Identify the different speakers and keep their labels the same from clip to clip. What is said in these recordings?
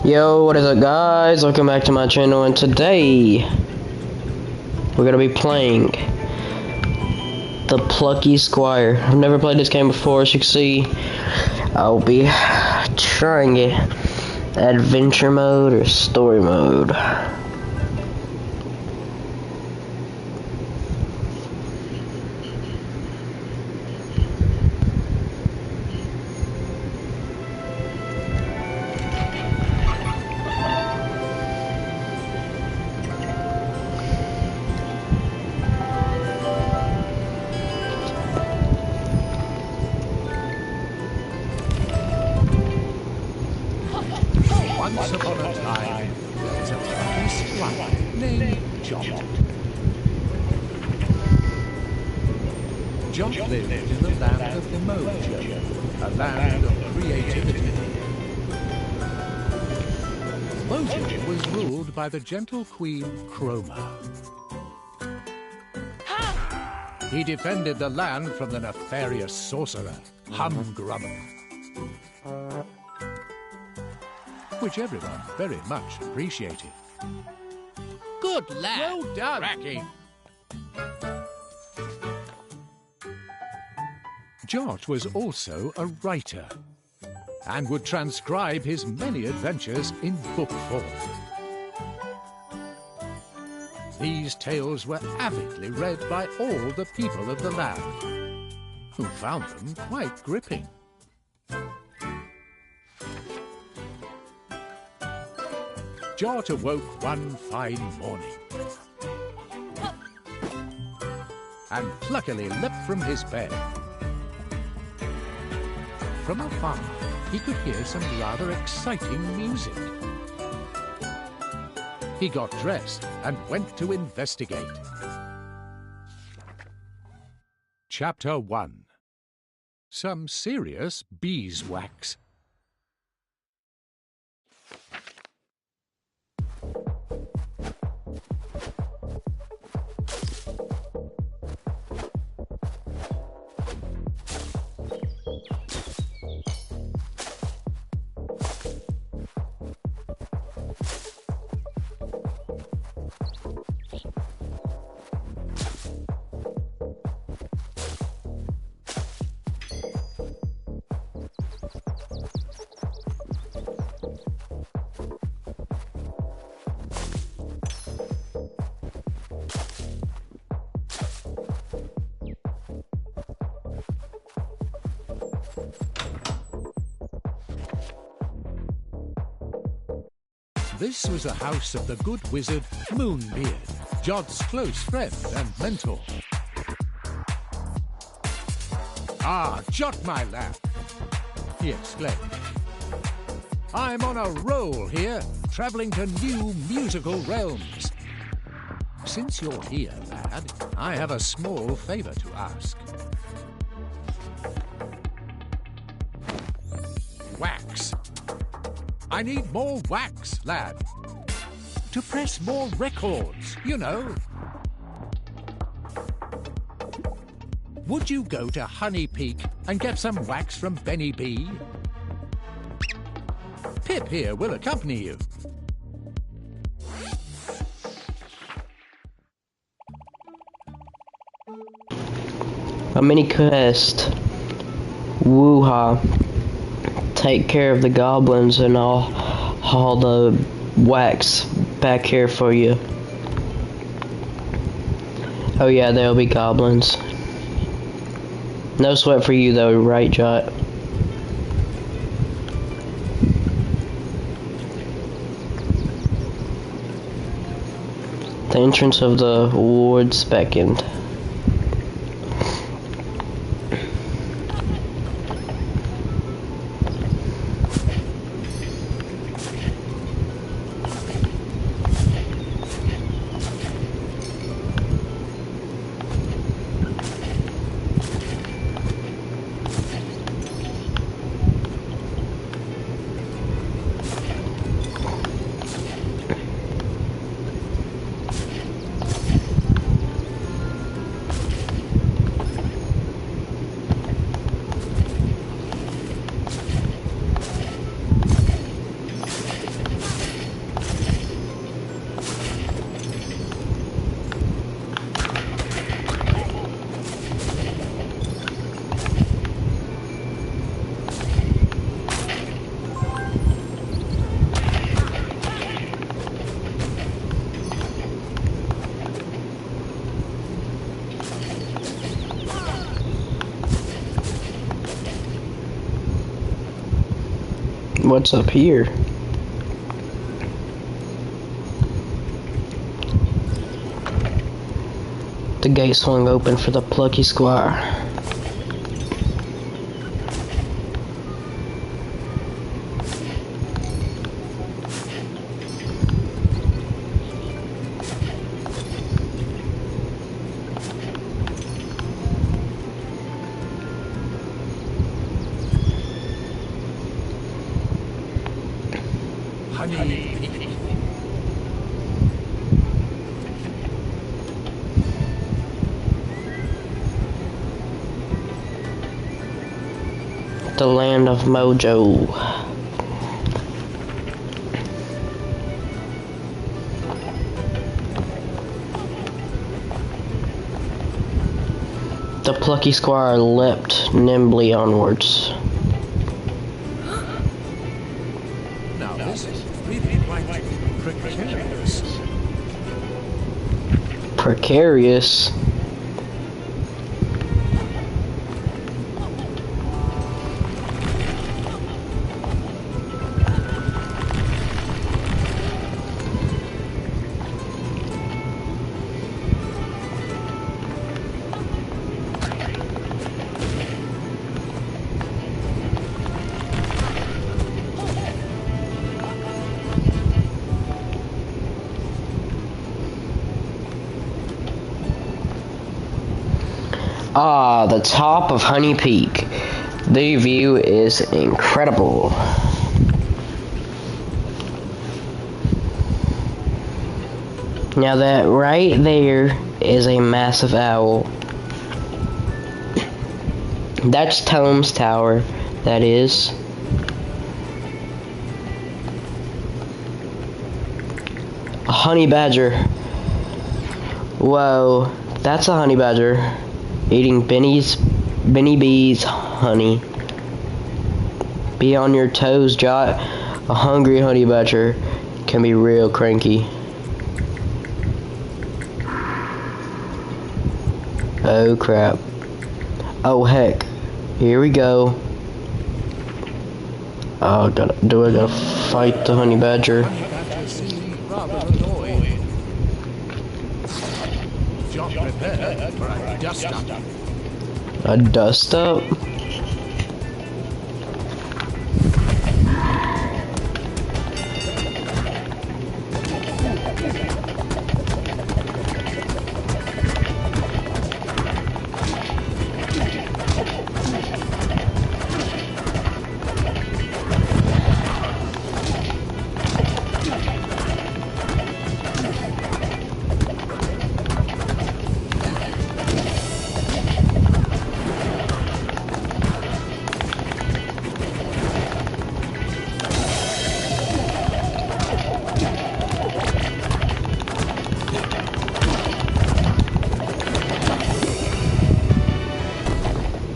Speaker 1: Yo, what is up guys? Welcome back to my channel, and today we're gonna be playing the Plucky Squire. I've never played this game before, as you can see. I'll be trying it adventure mode or story mode.
Speaker 2: Once upon a time, there was a Plucky Squire named Jot. Jot lived in the land of Mojo, a land of creativity. Mojo was ruled by the gentle queen Chroma. He defended the land from the nefarious sorcerer Humgrum, which everyone very much appreciated. Good lad! Well done, Racky! Jot was also a writer, and would transcribe his many adventures in book form. These tales were avidly read by all the people of the land, who found them quite gripping. Jot awoke one fine morning and pluckily leapt from his bed. From afar, he could hear some rather exciting music. He got dressed and went to investigate. Chapter 1. Some serious beeswax. This was the house of the good wizard Moonbeard, Jot's close friend and mentor. "Ah, Jot, my lad," he exclaimed. "I'm on a roll here, traveling to new musical realms. Since you're here, lad, I have a small favor to ask. Wax. I need more wax, lad. To press more records, you know. Would you go to Honey Peak and get some wax from Benny B? Pip here will accompany you."
Speaker 1: A mini quest. Woo-ha. Take care of the goblins and I'll haul the wax back here for you. Oh yeah, there'll be goblins. No sweat for you though, right, Jot? The entrance of the ward's beckoned. What's up here? The gate swung open for the Plucky Squire.
Speaker 2: Honey.
Speaker 1: The land of Mojo. The Plucky Squire leapt nimbly onwards.
Speaker 2: Now this is really quite precarious.
Speaker 1: Precarious? Ah, the top of Honey Peak. The view is incredible. Now that right there is a massive owl. That's Tom's Tower, that is. A honey badger. Whoa, that's a honey badger. Eating Benny B's honey. Be on your toes, Jot. A hungry honey badger can be real cranky. Oh crap. Oh heck. Here we go. Oh, do I gotta fight the honey badger?
Speaker 2: Rather annoyed. Job prepared for a dust up.
Speaker 1: A dust up?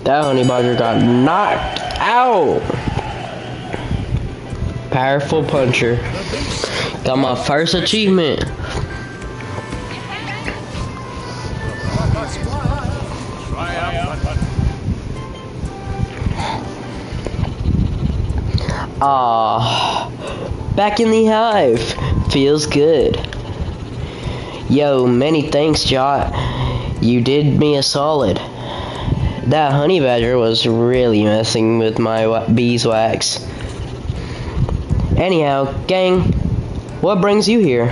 Speaker 1: That honey badger got knocked out. Powerful puncher. Got my first achievement. Ah, back in the hive. Feels good. Yo, many thanks, Jot. You did me a solid. That honey badger was really messing with my beeswax. Anyhow, gang, what brings you here?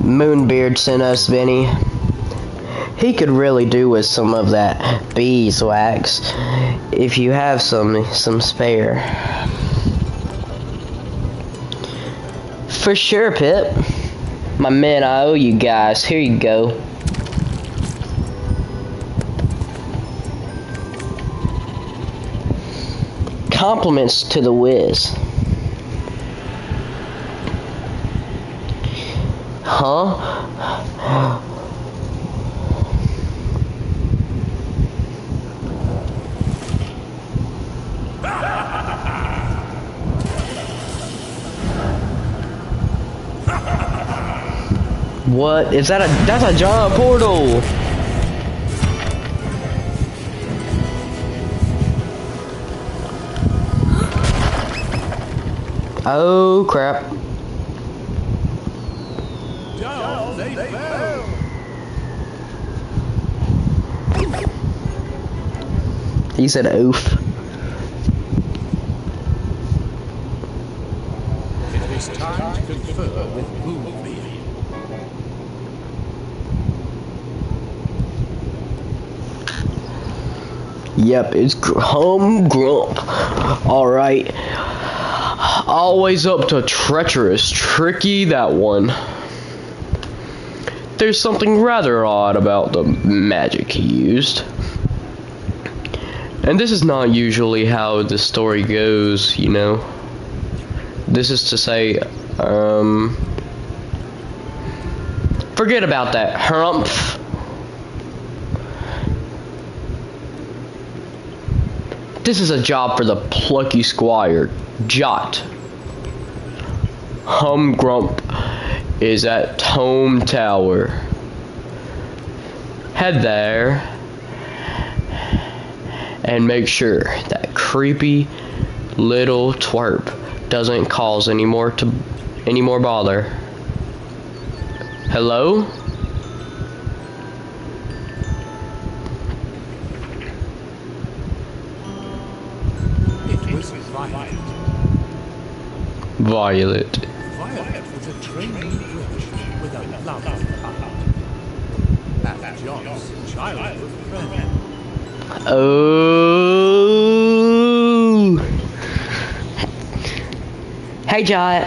Speaker 1: Moonbeard sent us, Benny. He could really do with some of that beeswax, if you have some spare. For sure, Pip. My men, I owe you guys. Here you go. Compliments to the Wiz. Huh? What? Is that that's a giant portal! Oh crap.
Speaker 2: Down they fell.
Speaker 1: He said oof.
Speaker 2: It is time to confer with Moonbeam.
Speaker 1: Yep, it's Hum Grump. Alright. Always up to treacherous. Tricky, that one. There's something rather odd about the magic he used. And this is not usually how the story goes, you know. This is to say, forget about that. Humph. This is a job for the Plucky Squire, Jot. Hum Grump is at Home Tower. Head there and make sure that creepy little twerp doesn't cause any more bother. Hello?
Speaker 2: It was Violet.
Speaker 1: Violet.
Speaker 2: Violet was a trainee witch with a love heart. As John's childhood friend.
Speaker 1: Oh. Hey, Jot.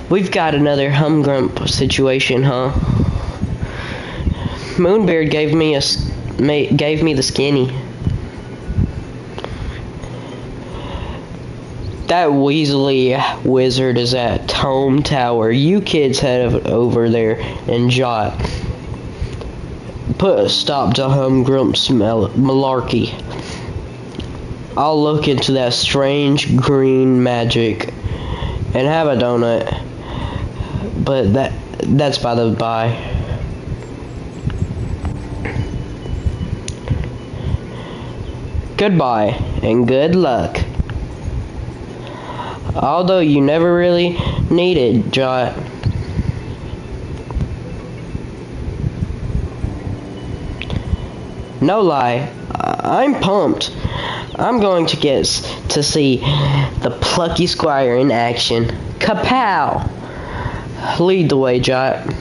Speaker 1: We've got another Humgrump situation, huh? Moonbeard gave me the skinny. That Weasley wizard is at Home Tower. You kids head over there and Jot. Put a stop to Humgrump's malarkey. I'll look into that strange green magic and have a donut. But that's by the by. Goodbye and good luck. Although you never really needed, Jot. No lie, I'm pumped. I'm going to get to see the Plucky Squire in action. Kapow! Lead the way, Jot.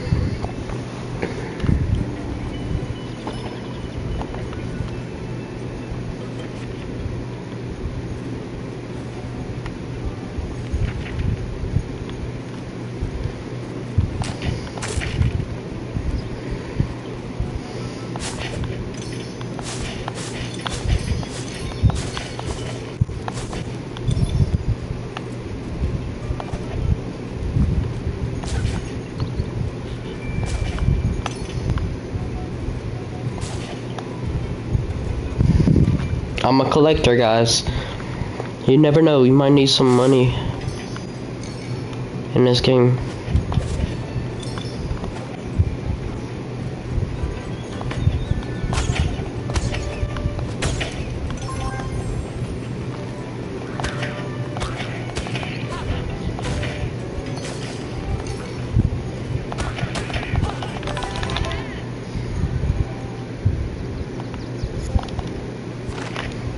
Speaker 1: I'm a collector, guys. You never know, you might need some money in this game.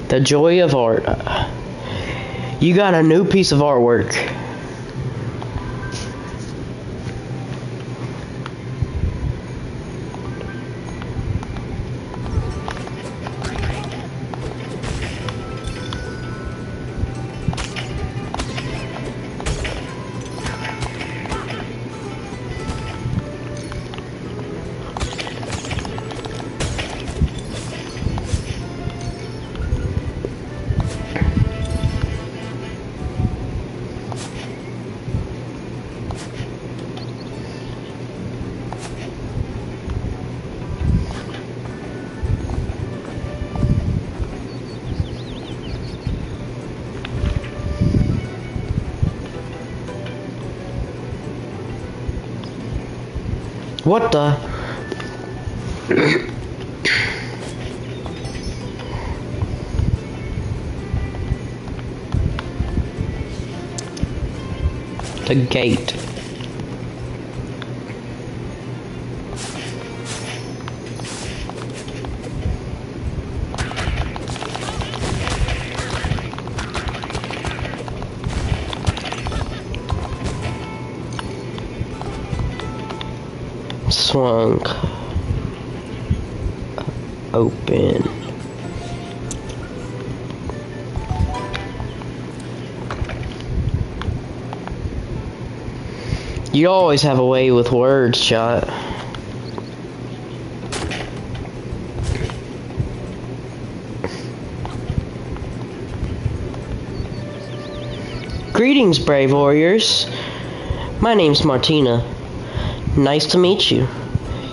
Speaker 1: The joy of art. You got a new piece of artwork. What the? a gate. Swung open. You always have a way with words, Shot. Greetings, brave warriors. My name's Martina. Nice to meet you.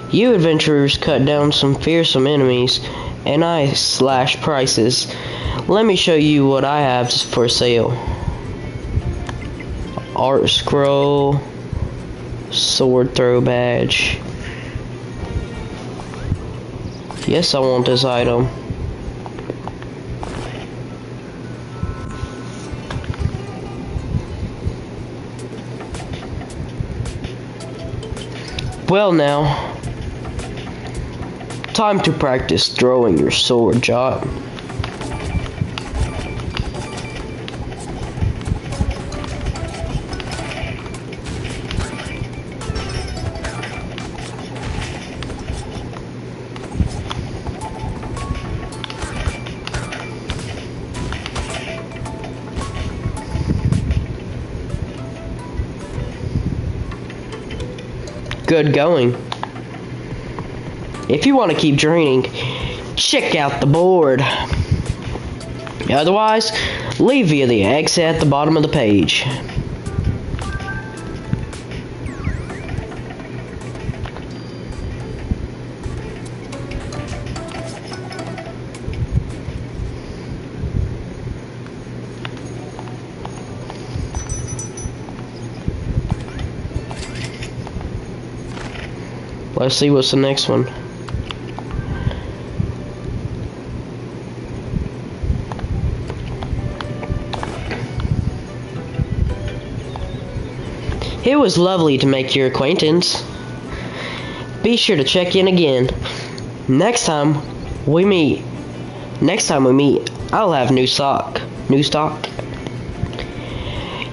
Speaker 1: You adventurers cut down some fearsome enemies, and I slashed prices. Let me show you what I have for sale. Art scroll, sword throw badge. Yes, I want this item. Well now, time to practice throwing your sword, Jot. Good going. If you want to keep draining, check out the board. Otherwise, leave via the exit at the bottom of the page. Let's see what's the next one. It was lovely to make your acquaintance. Be sure to check in again. Next time we meet, I'll have new stock.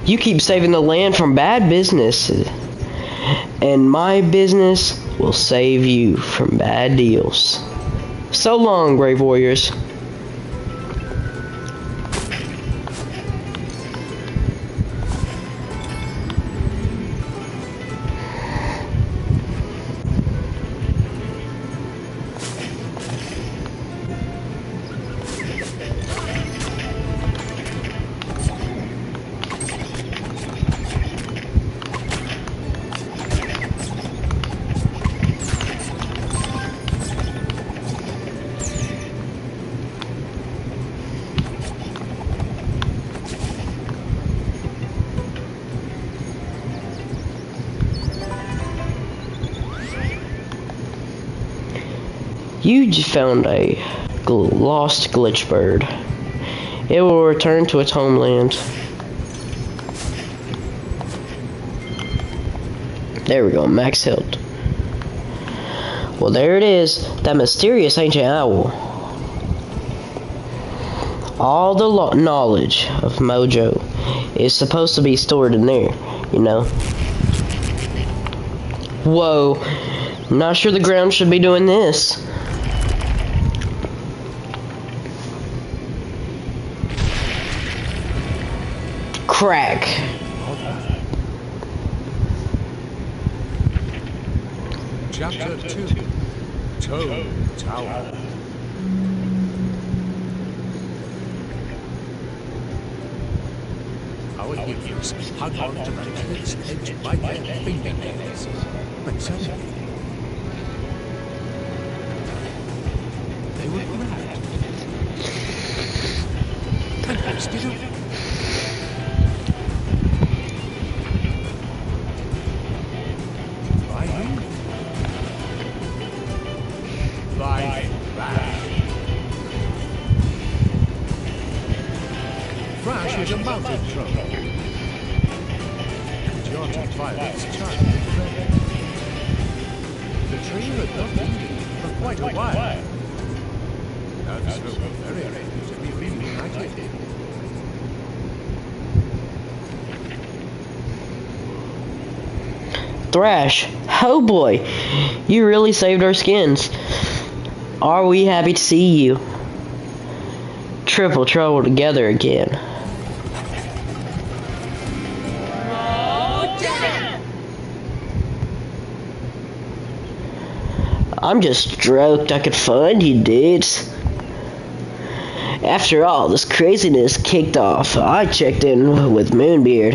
Speaker 1: You keep saving the land from bad businesses, and my business will save you from bad deals. So long, brave warriors. You just found a lost glitch bird. It will return to its homeland. There we go, max health. Well, there it is, that mysterious ancient owl. All the knowledge of Mojo is supposed to be stored in there, you know. Whoa, not sure the ground should be doing this. Crack.
Speaker 2: Chapter 2, Toad Tower. Our heroes hung on to the cliff's edge by their fingernails, but suddenly they were grabbed and hoisted up. Crash is a mountain troll. not Violet's childhood friend. The trio had not been for quite a while. And so very happy to be reunited.
Speaker 1: Thrash, oh boy, you really saved our skins. Are we happy to see you? Triple trouble together again. I'm just stoked I could find you, dudes. After all this craziness kicked off, I checked in with Moonbeard.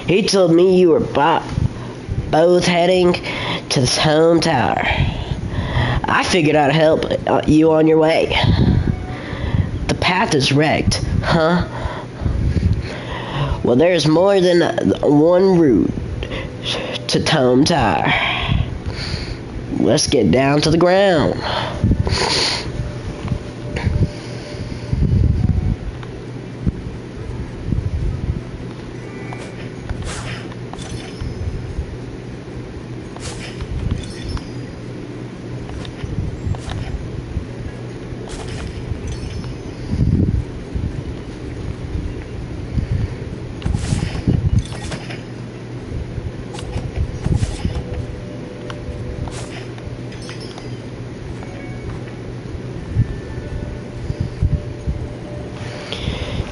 Speaker 1: He told me you were both heading to the home tower. I figured I'd help you on your way. The path is wrecked, huh? Well, there's more than one route to Tome Tower. Let's get down to the ground.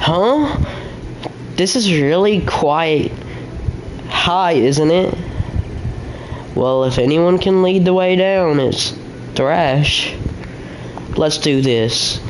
Speaker 1: Huh? This is really quite high, isn't it? Well, if anyone can lead the way down, it's Thrash. Let's do this.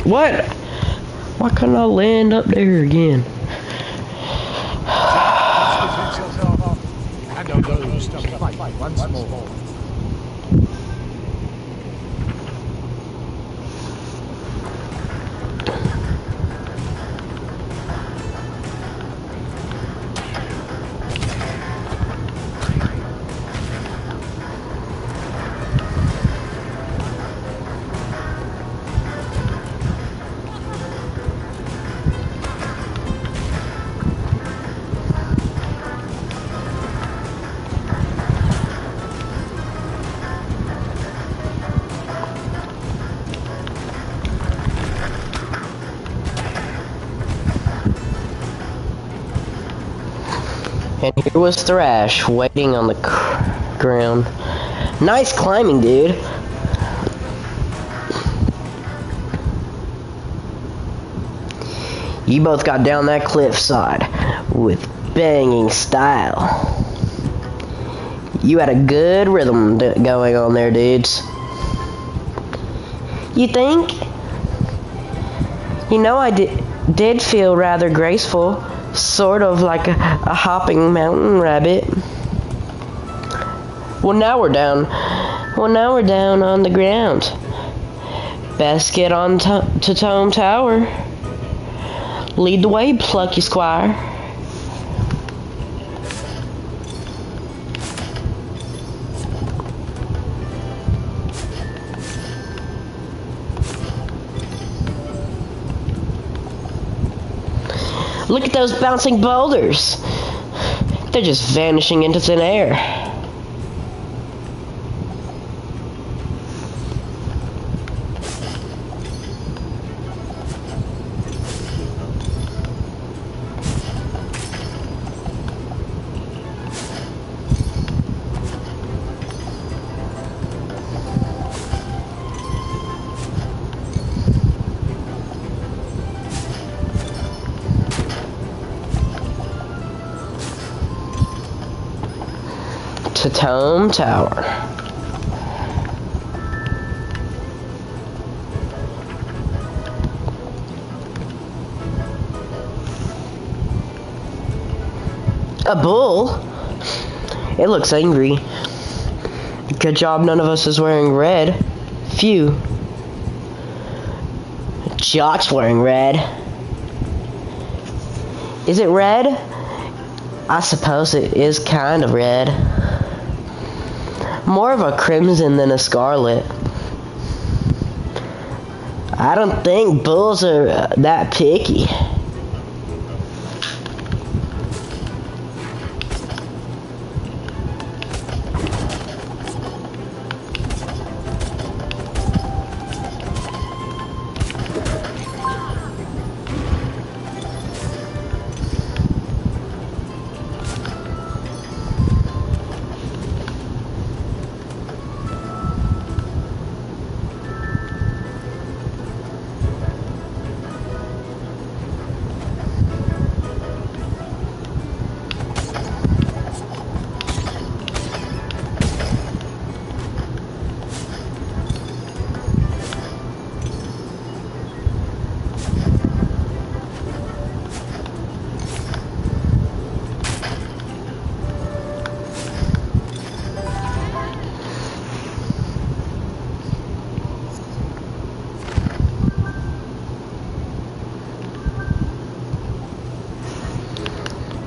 Speaker 1: What? Why couldn't I land up there again?
Speaker 2: And arose to fight once more.
Speaker 1: And here was Thrash, waiting on the ground. Nice climbing, dude. You both got down that cliffside with banging style. You had a good rhythm going on there, dudes. You think? You know, I did feel rather graceful. Sort of like a hopping mountain rabbit. Well, now we're down on the ground. Best get on to Tome Tower. Lead the way, Plucky Squire. Look at those bouncing boulders. They're just vanishing into thin air. Tatome Tower. A bull? It looks angry. Good job none of us is wearing red. Phew. Jock's wearing red. Is it red? I suppose it is kind of red. More of a crimson than a scarlet. I don't think bulls are that picky.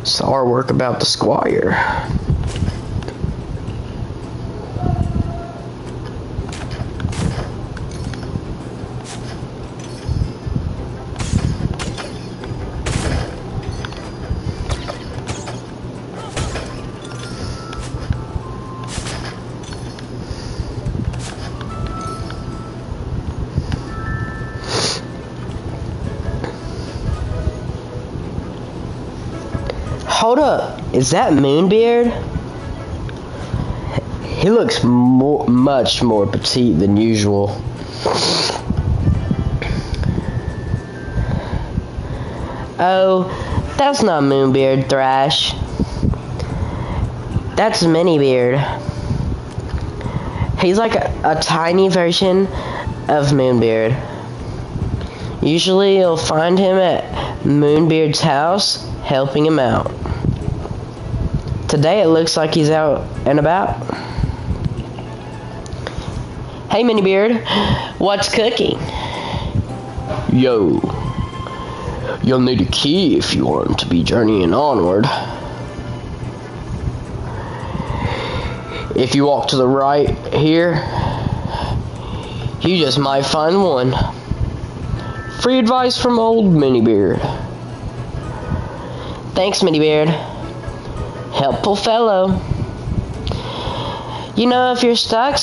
Speaker 1: Saw our work about the squire. Hold up, is that Moonbeard? He looks much more petite than usual. Oh, that's not Moonbeard, Thrash. That's Minibeard. He's like a tiny version of Moonbeard. Usually you'll find him at Moonbeard's house, helping him out. Today it looks like he's out and about. Hey Minibeard, what's cooking? Yo, you'll need a key if you want to be journeying onward. If you walk to the right here, you just might find one. Free advice from old Minibeard. Thanks, Minibeard. Helpful fellow. You know, if you're stuck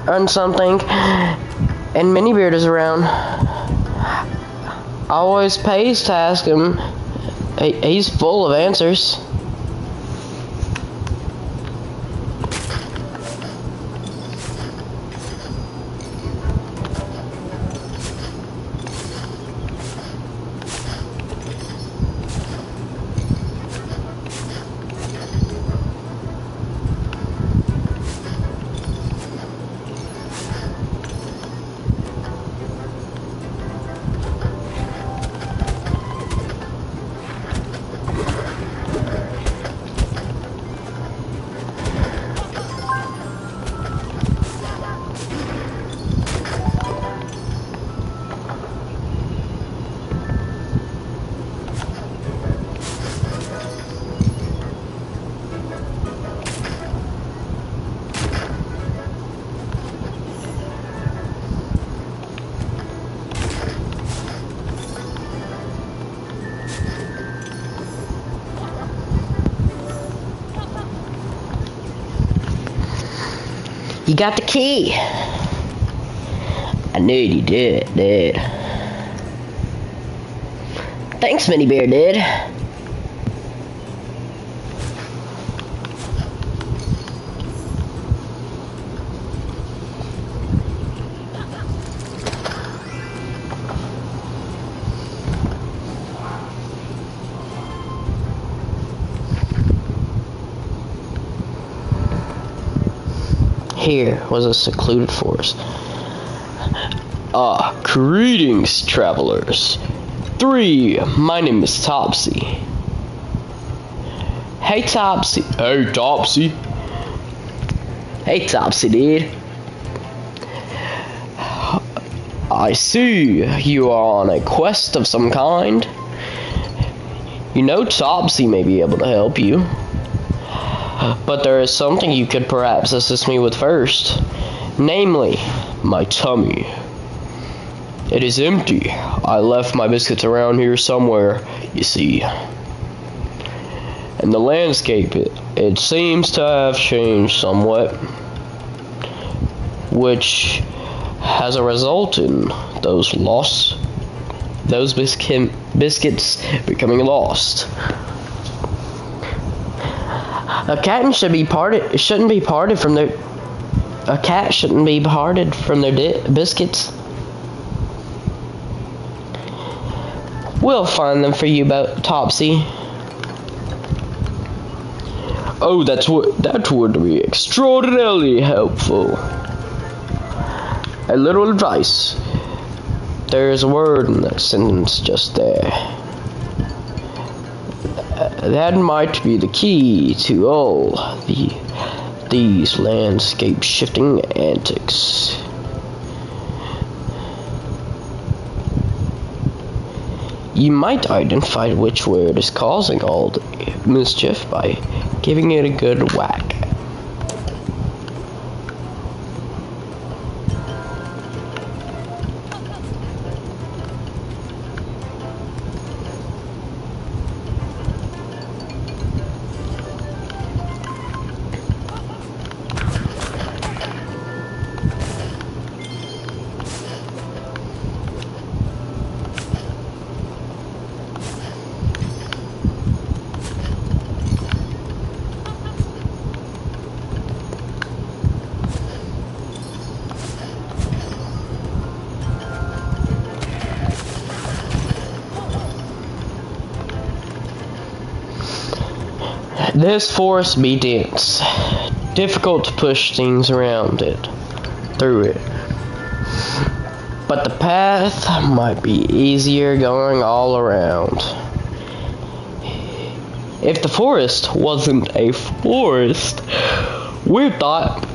Speaker 1: on something and Minibeard is around, always pays to ask him. He's full of answers. You got the key. I knew you did, dude. Thanks, Minibeard, dude. Here was a secluded forest. Greetings, travelers. 3, my name is Topsy. Hey, Topsy. Hey, Topsy. Hey, Topsy, dude. I see you are on a quest of some kind. You know Topsy may be able to help you. But there is something you could perhaps assist me with first. Namely, my tummy. It is empty. I left my biscuits around here somewhere, you see. And the landscape, it seems to have changed somewhat, which has a result in those biscuits becoming lost. A cat shouldn't be parted from their biscuits. We'll find them for you, Topsy. Oh, that would be extraordinarily helpful. A little advice. There's a word in that sentence just there. That might be the key to all these landscape shifting antics. You might identify which word is causing all the mischief by giving it a good whack. This forest be dense, difficult to push things through it. But the path might be easier going all around. If the forest wasn't a forest, we thought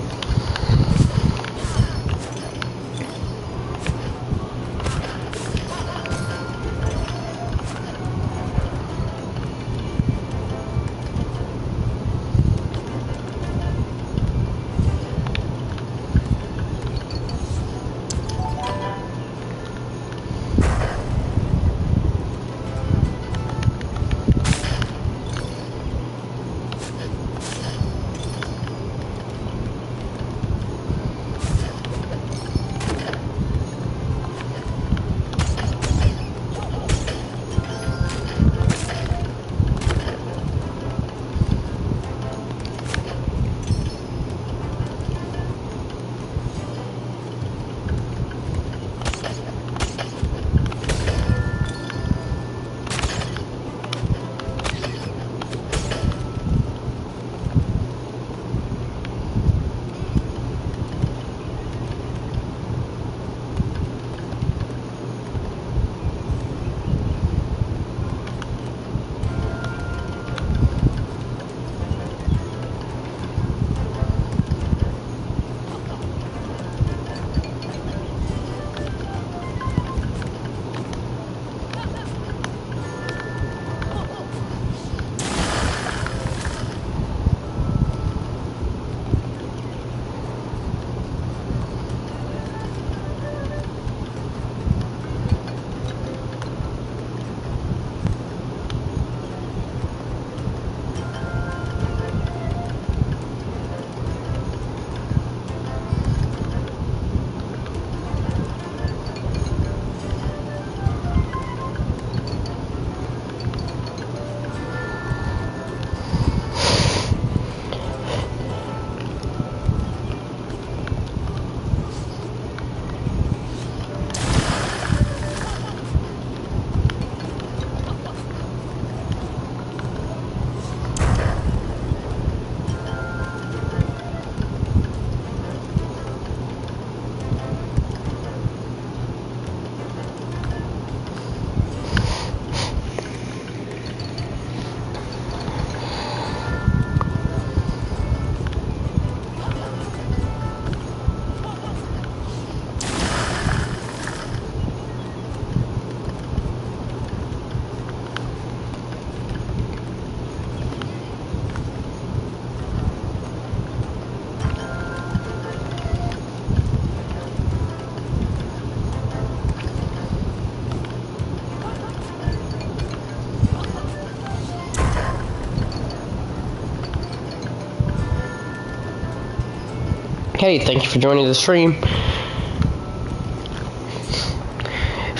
Speaker 1: Hey, thank you for joining the stream.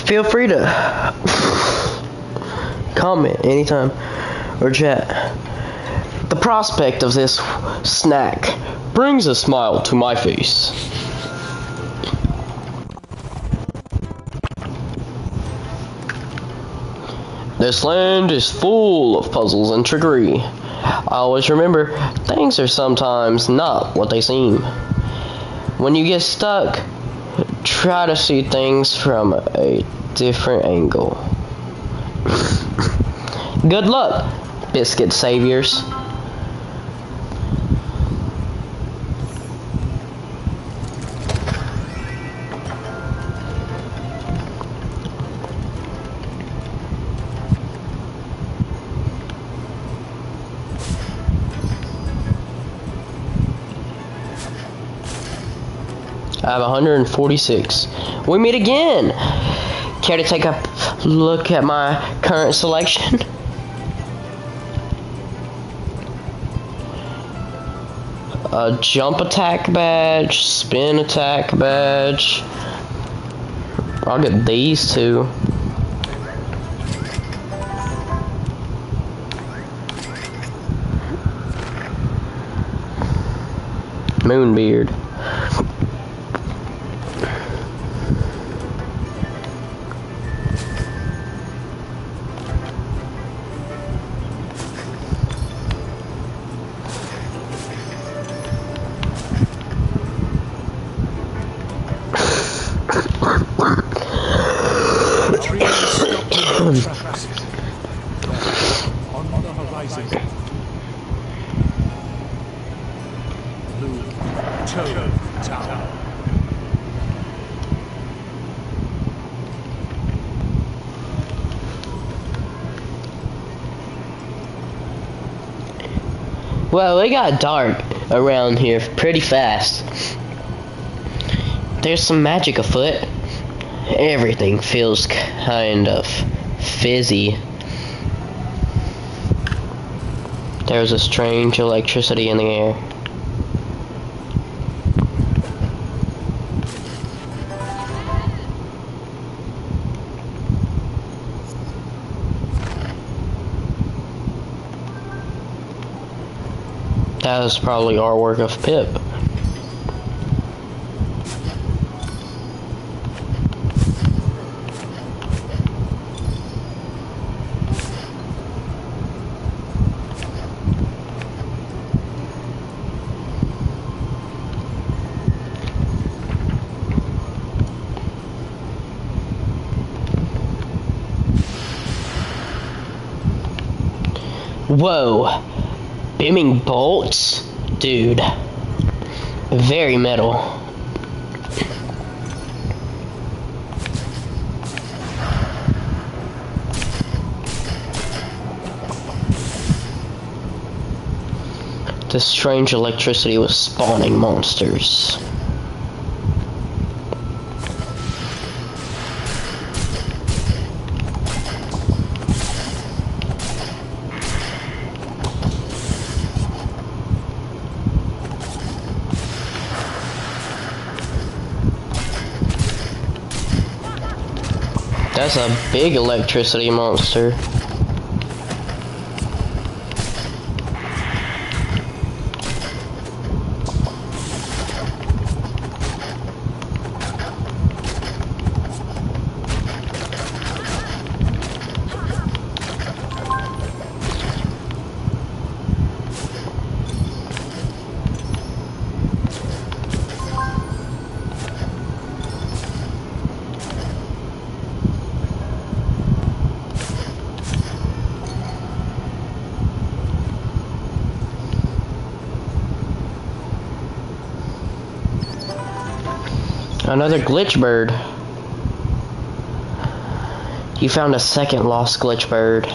Speaker 1: Feel free to comment anytime or chat. The prospect of this snack brings a smile to my face. This land is full of puzzles and trickery. I always remember, things are sometimes not what they seem. When you get stuck, try to see things from a different angle. Good luck, biscuit saviors. I have 146. We meet again. Care to take a look at my current selection? A jump attack badge, spin attack badge. I'll get these two. Moonbeard.
Speaker 2: On the horizon. Blue Toad Tower.
Speaker 1: Well, it got dark around here pretty fast. There's some magic afoot. Everything feels kind of fizzy. There's a strange electricity in the air. That was probably artwork of Pip. Whoa, beaming bolts? Dude, very metal. This strange electricity was spawning monsters. That's a big electricity monster. Another glitch bird. You found a second lost glitch bird.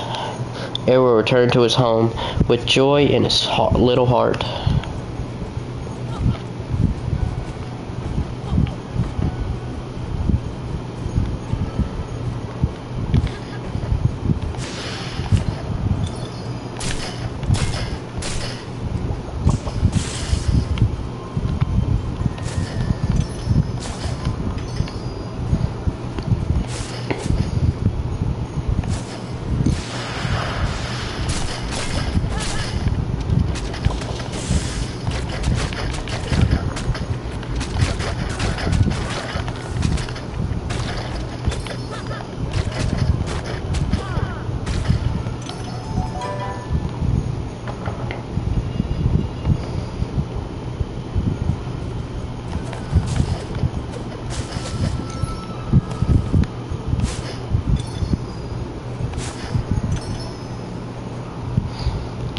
Speaker 1: It will return to his home with joy in his little heart.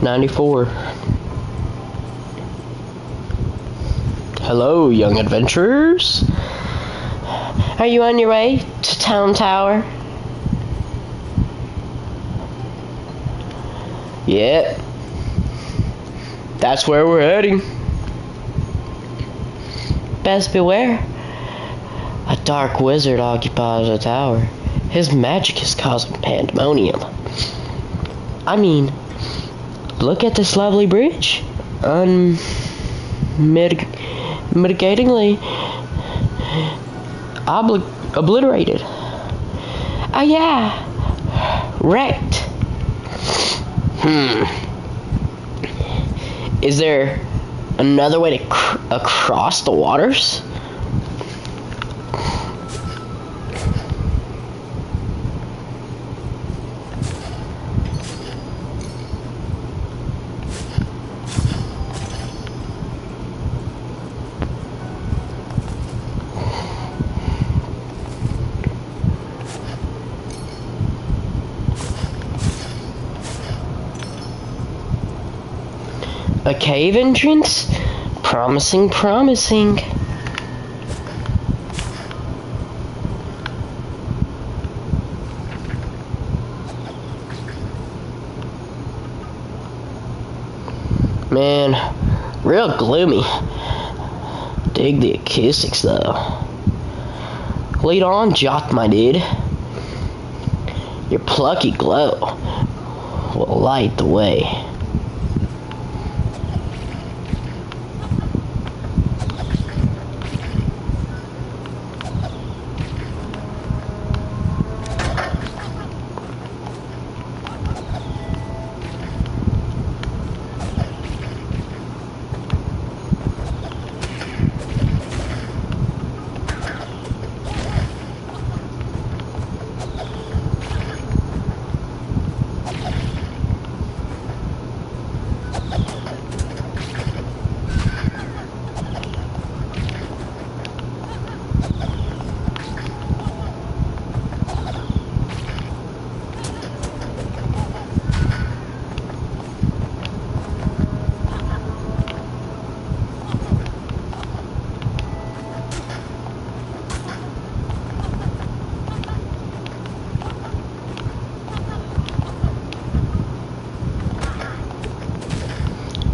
Speaker 1: 94. Hello, young adventurers. Are you on your way to Town Tower? Yep. That's where we're heading. Best beware. A dark wizard occupies the tower. His magic is causing pandemonium. I mean, look at this lovely bridge. Mitigatingly obliterated. Oh yeah. Wrecked. Is there another way to across the waters? A cave entrance? Promising, promising. Man, real gloomy. Dig the acoustics though. Lead on, Jock, my dude. Your plucky glow will light the way.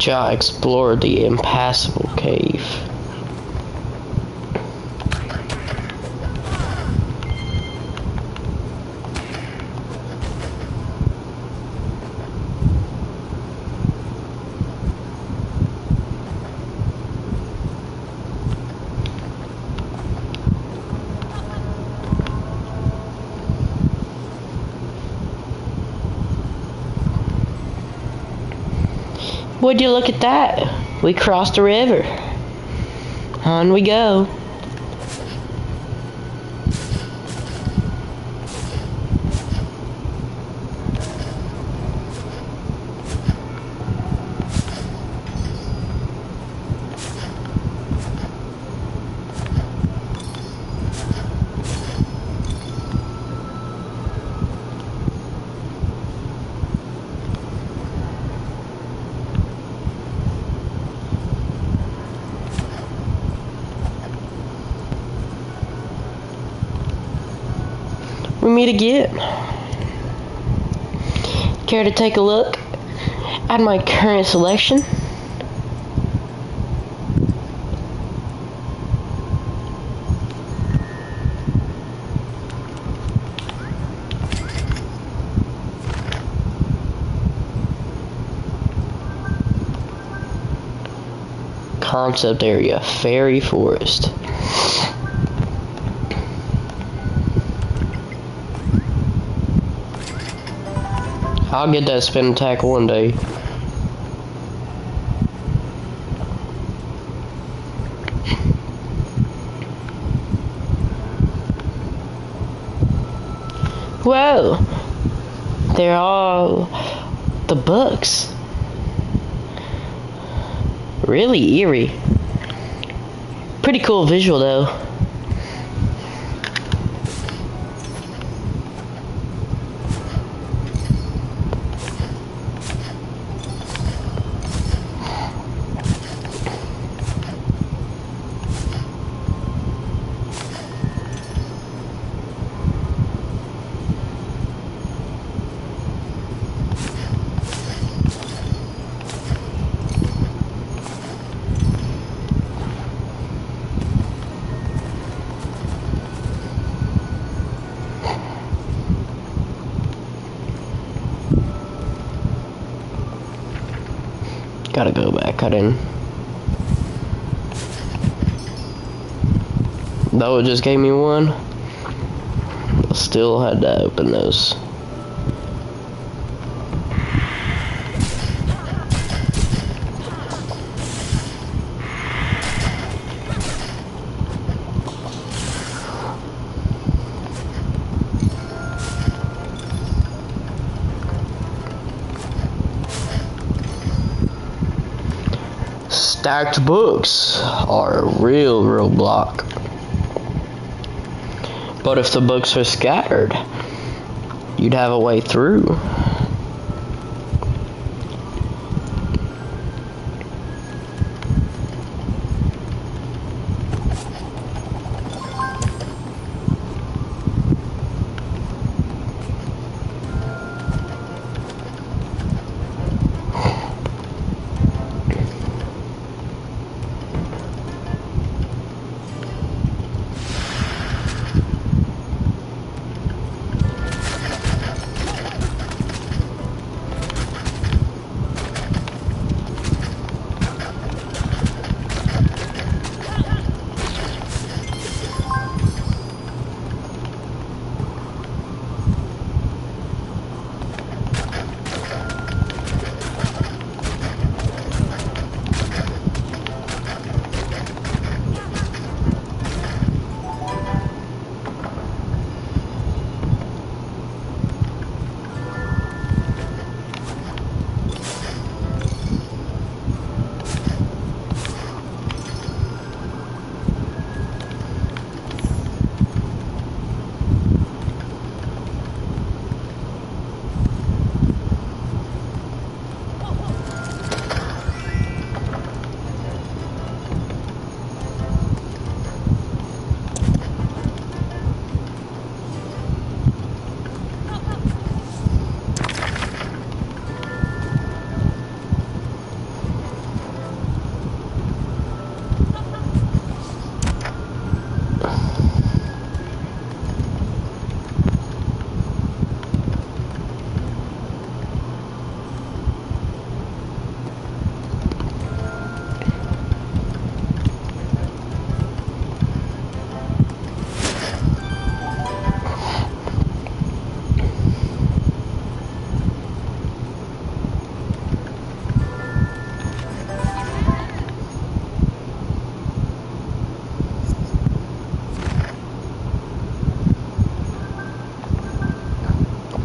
Speaker 1: Ja explored the impassable cave. Would you look at that? We crossed the river. On we go. We meet again. Care to take a look at my current selection? Concept area, Fairy Forest. I'll get that spin attack one day. Whoa! They're all the books. Really eerie. Pretty cool visual though. Gotta go back. I didn't. Though it just gave me one, I still had to open those. Stacked books are a real block. But if the books are scattered, you'd have a way through.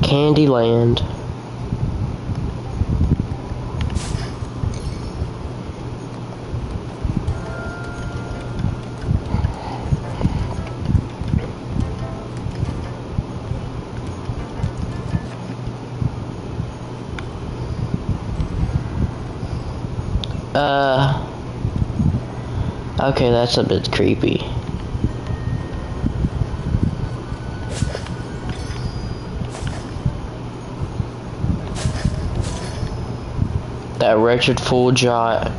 Speaker 1: Candyland. Okay, that's a bit creepy. That wretched fool Jot,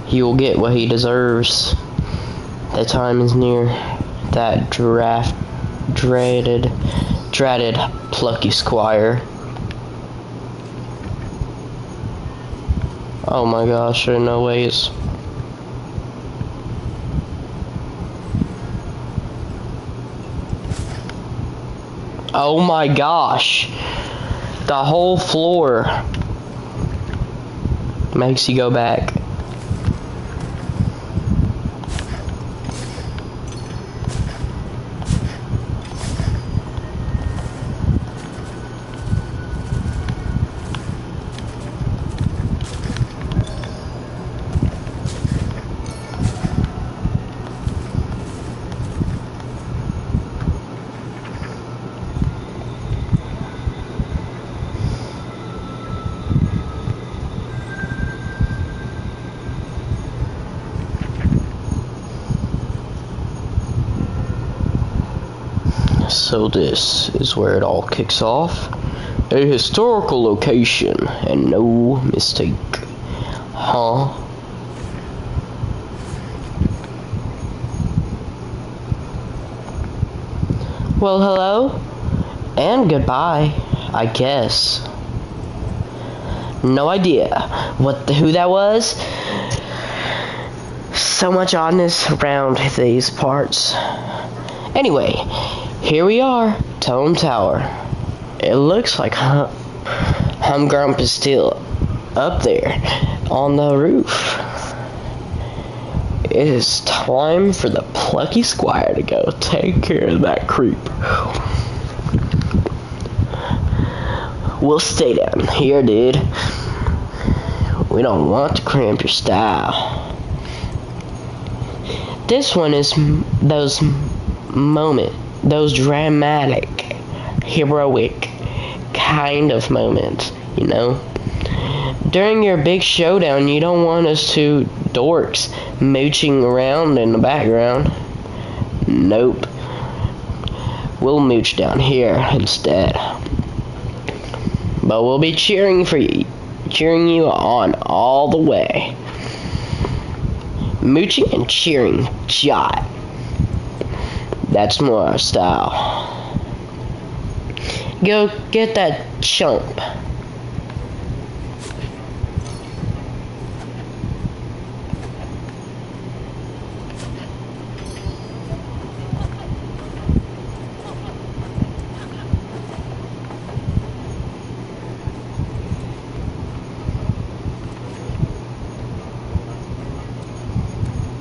Speaker 1: he will get what he deserves. The time is near. That dreaded Plucky Squire. Oh my gosh, there are no ways. Oh my gosh. The whole floor makes you go back. So this is where it all kicks off. A historical location, and no mistake. Huh? Well, hello, and goodbye, I guess. No idea who that was. So much oddness around these parts. Anyway, here we are, Tome Tower. It looks like Humgrump is still up there on the roof. It is time for the Plucky Squire to go take care of that creep. We'll stay down here, dude. We don't want to cramp your style. This one is those dramatic, heroic kind of moments, you know? During your big showdown, you don't want us two dorks mooching around in the background. Nope. We'll mooch down here instead. But we'll be cheering you on all the way. Mooching and cheering, shot. That's more our style. Go get that chump.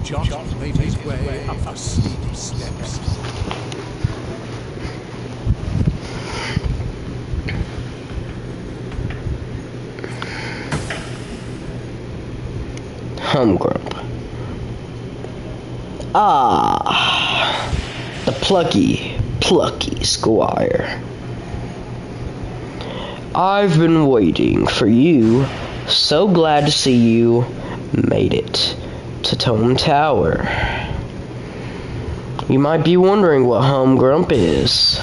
Speaker 2: Josh made his way up the steep steps.
Speaker 1: Humgrump. Ah, the Plucky Squire. I've been waiting for you. So glad to see you made it to Tome Tower. You might be wondering what Humgrump is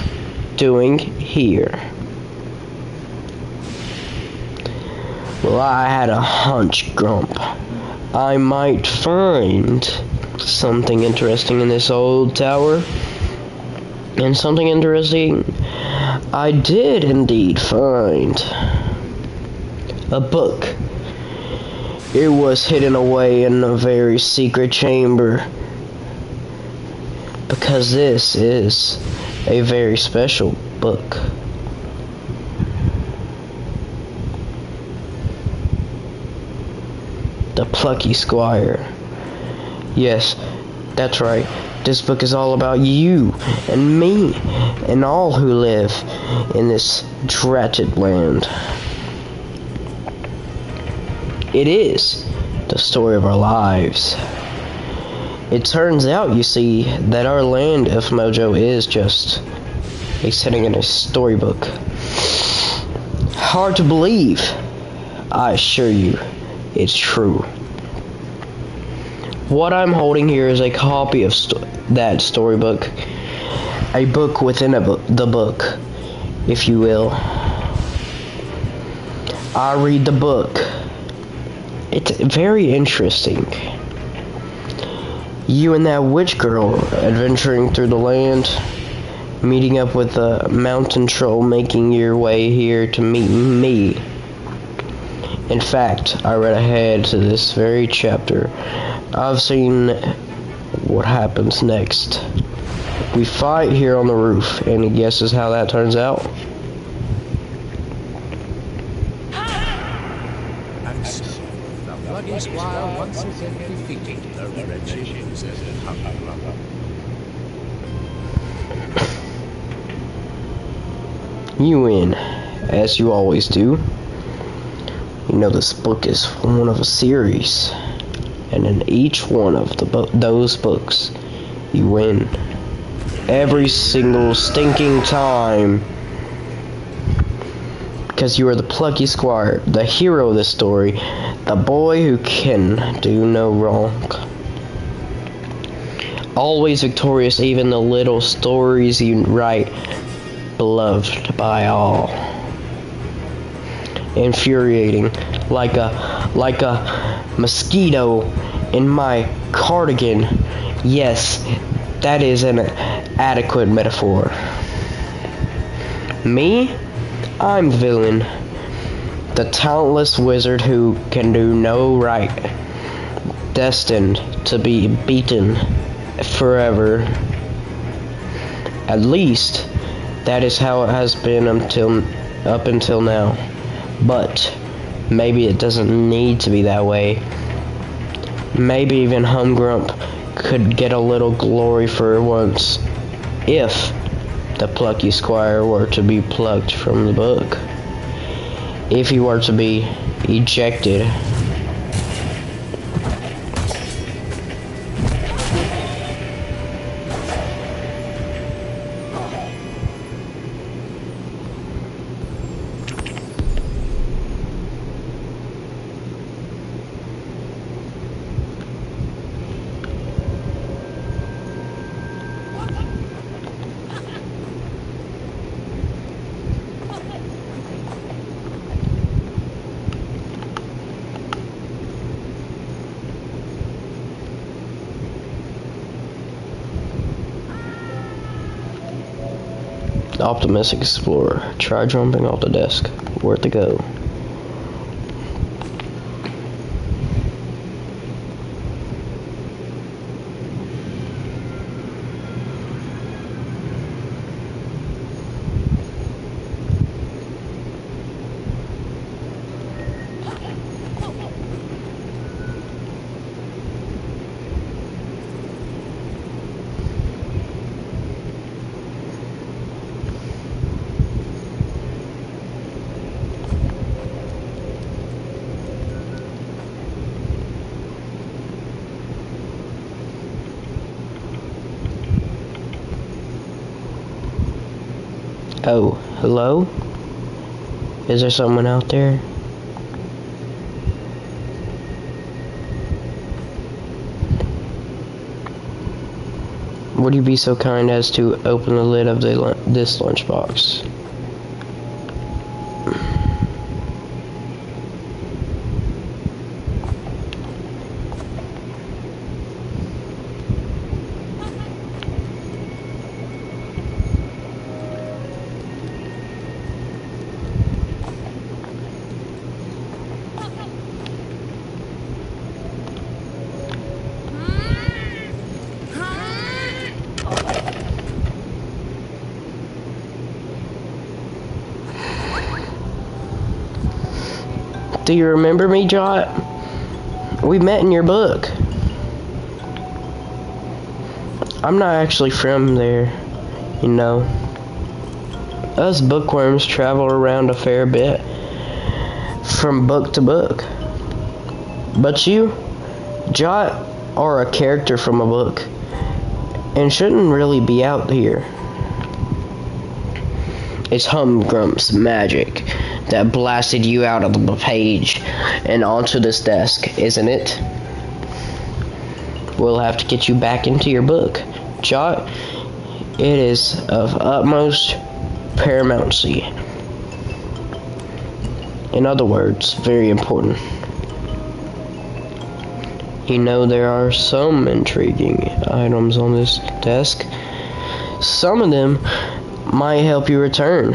Speaker 1: doing here. Well, I had a hunch, Grump. I might find something interesting in this old tower. And something interesting I did indeed find. A book. It was hidden away in a very secret chamber. Because this is a very special book. The Plucky Squire. Yes, that's right. This book is all about you and me and all who live in this dratted land. It is the story of our lives. It turns out, you see, that our land of Mojo is just a setting in a storybook. Hard to believe. I assure you, it's true. What I'm holding here is a copy of that storybook. A book within the book, if you will. I read the book. It's very interesting. You and that witch girl adventuring through the land, meeting up with a mountain troll, making your way here to meet me. In fact, I read ahead to this very chapter. I've seen what happens next. We fight here on the roof. Any guesses how that turns out?
Speaker 2: The Plucky Squire once again defeated the wretched Humgrump.
Speaker 1: You win, as you always do. You know this book is one of a series, and in each one of those books, you win. Every single stinking time. Because you are the Plucky Squire, the hero of the story, the boy who can do no wrong. Always victorious, even the little stories you write, beloved by all. Infuriating, like a mosquito in my cardigan. Yes, that is an adequate metaphor. Me? I'm villain. The talentless wizard who can do no right, destined to be beaten forever. At least, that is how it has been up until now. But maybe it doesn't need to be that way. Maybe even Humgrump could get a little glory for once, if the Plucky Squire were to be plucked from the book. If he were to be ejected. Optimistic Explorer. Try jumping off the desk. Where to go? Oh, hello? Is there someone out there? Would you be so kind as to open the lid of this lunchbox? Do you remember me, Jot? We met in your book. I'm not actually from there, you know. Us bookworms travel around a fair bit, from book to book. But you, Jot, are a character from a book, and shouldn't really be out here. It's Humgrump's magic that blasted you out of the page and onto this desk, isn't it? We'll have to get you back into your book. Jot, it is of utmost paramountcy. In other words, very important. You know, there are some intriguing items on this desk. Some of them might help you return.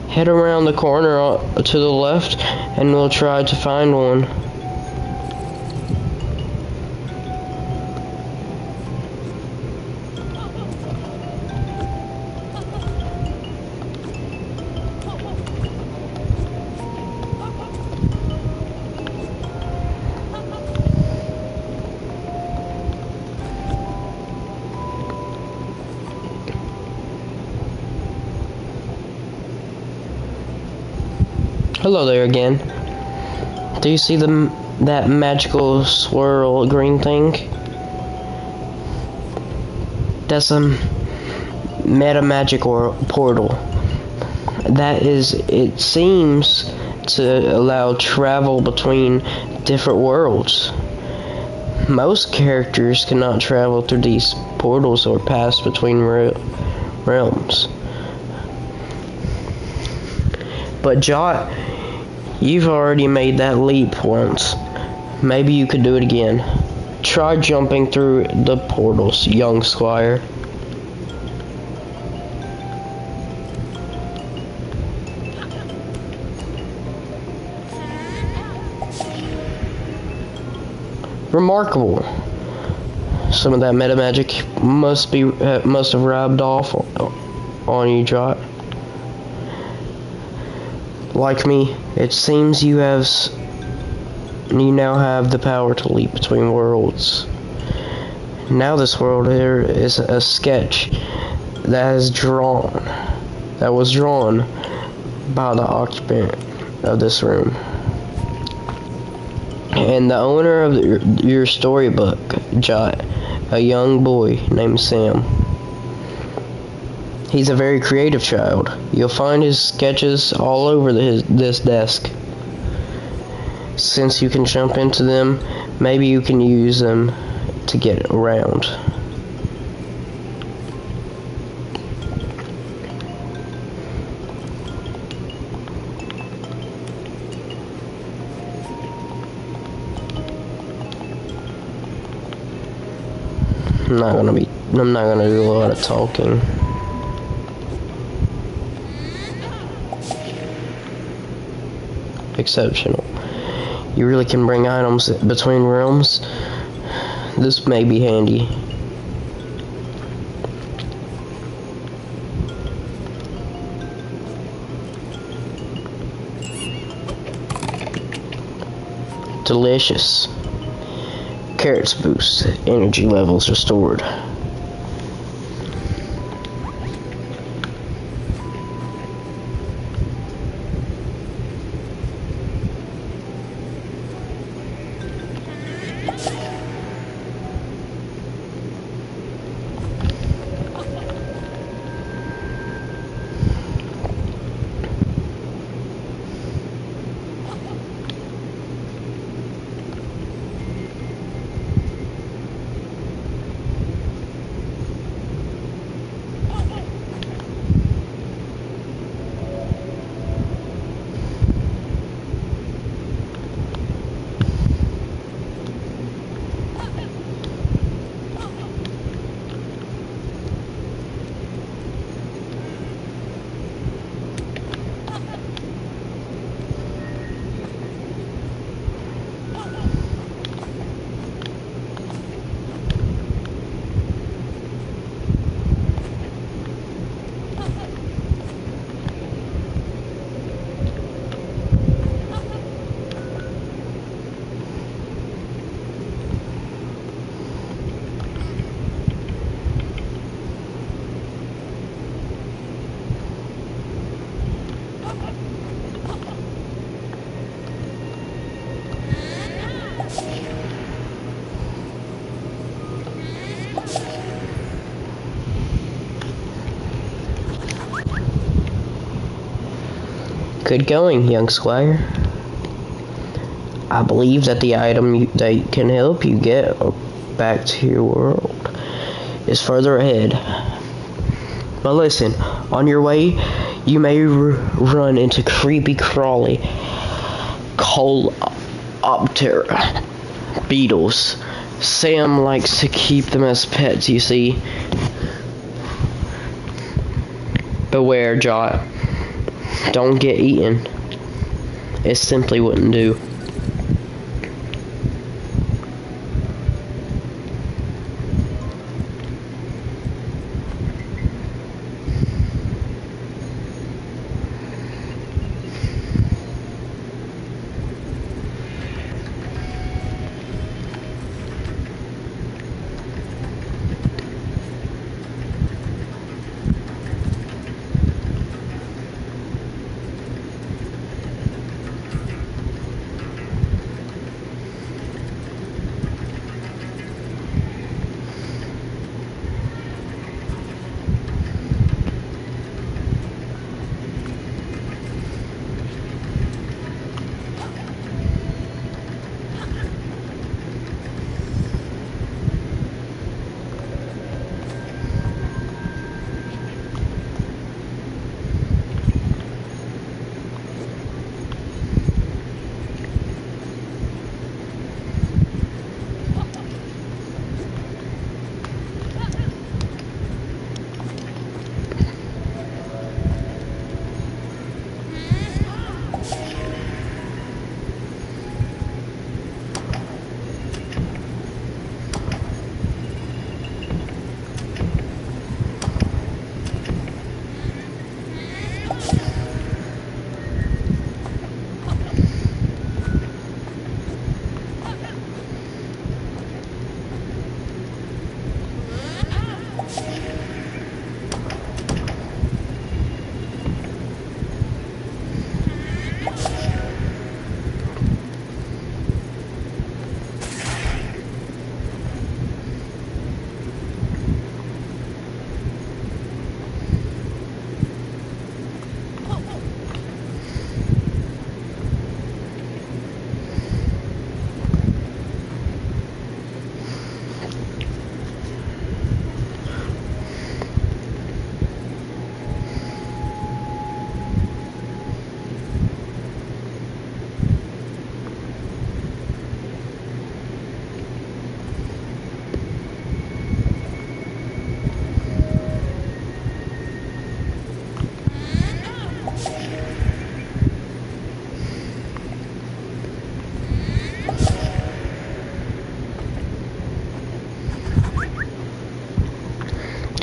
Speaker 1: Head around the corner to the left and we'll try to find one. Hello there again. Do you see that magical swirl green thing? That's a meta magic portal. That is, it seems to allow travel between different worlds. Most characters cannot travel through these portals or pass between realms. But Jot, you've already made that leap once. Maybe you could do it again. Try jumping through the portals, young squire. Remarkable. Some of that meta magic must have rubbed off on you, Jot. Like me, it seems you now have the power to leap between worlds. Now this world here is a sketch that was drawn by the occupant of this room. And the owner of your storybook, Jot, a young boy named Sam. He's a very creative child. You'll find his sketches all over this desk. Since you can jump into them, maybe you can use them to get around. I'm not gonna do a lot of talking. Exceptional. You really can bring items between realms. This may be handy. Delicious. Carrots boost. Energy levels restored. Good going, young squire. I believe that the item that can help you get back to your world is further ahead. But listen, on your way, you may run into creepy crawly coleoptera beetles. Sam likes to keep them as pets, you see. Beware, Jot. Don't get eaten. It simply wouldn't do.